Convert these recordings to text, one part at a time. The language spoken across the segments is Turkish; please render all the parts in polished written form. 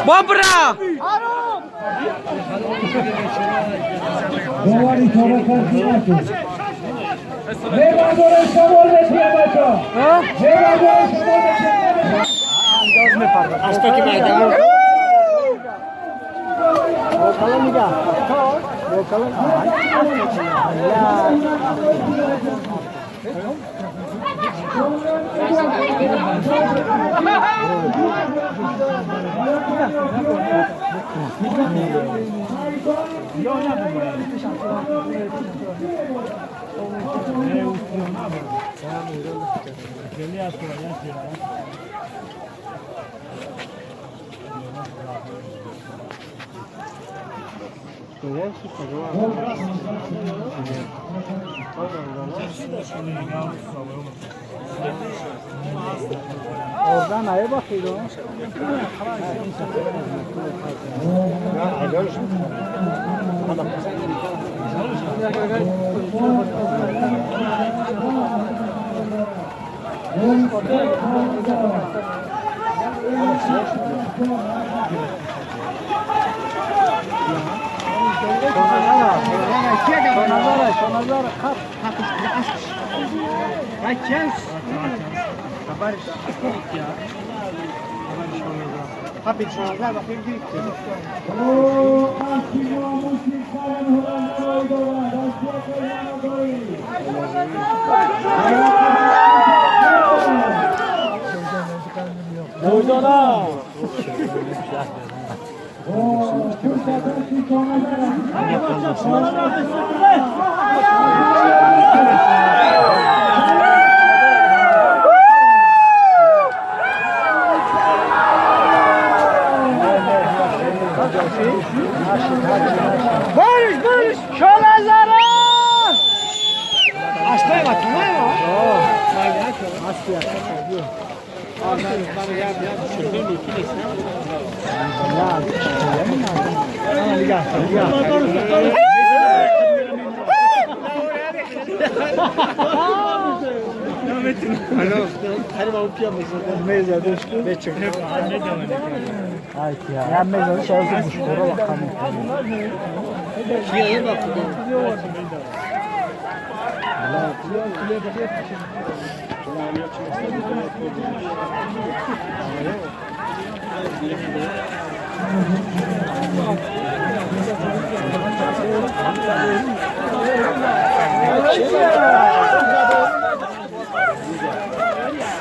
Bobra! Giovanni sono fortunato. Levador el sabor de Tiamatha. Levador el sabor de Tiamatha. Hasta ki maydan. Bakalım ya. Bakalım. Oradan aya bakıyor. Sonralar kap kaçacağız. Haber ya. Habis sonralar bakayım gitti. Doydona. Barış! Şolazara! Hastaya bak, ne var? Hastaya. Ya mezarı çalışmış. Oraya bakalım. Şeye bak.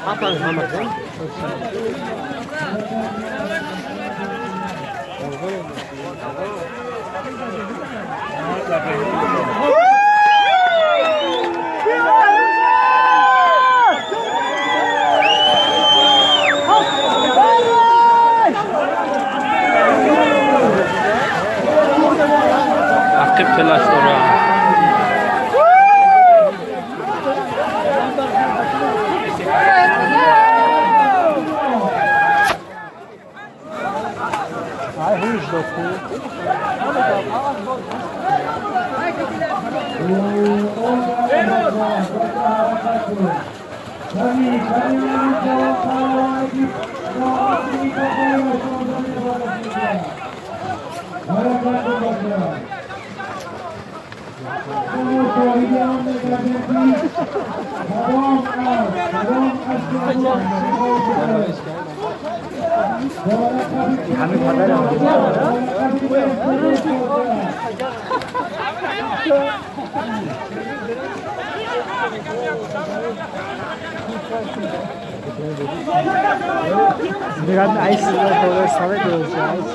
Hapan hamakın. Aktif telaş oraya. Ay hırs doku. Biraz ice böyle savet olacağız.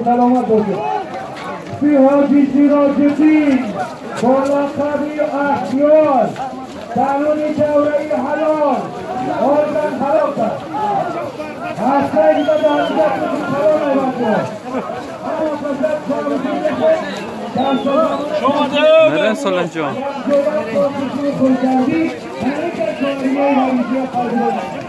سلامت باشید. حاجی سراج‌الدین با لقب احیار قانون دوره‌ای حلال آردن خراب کرد. حسین و دانشگاه سلام ایوان Neren Salancan? کرد.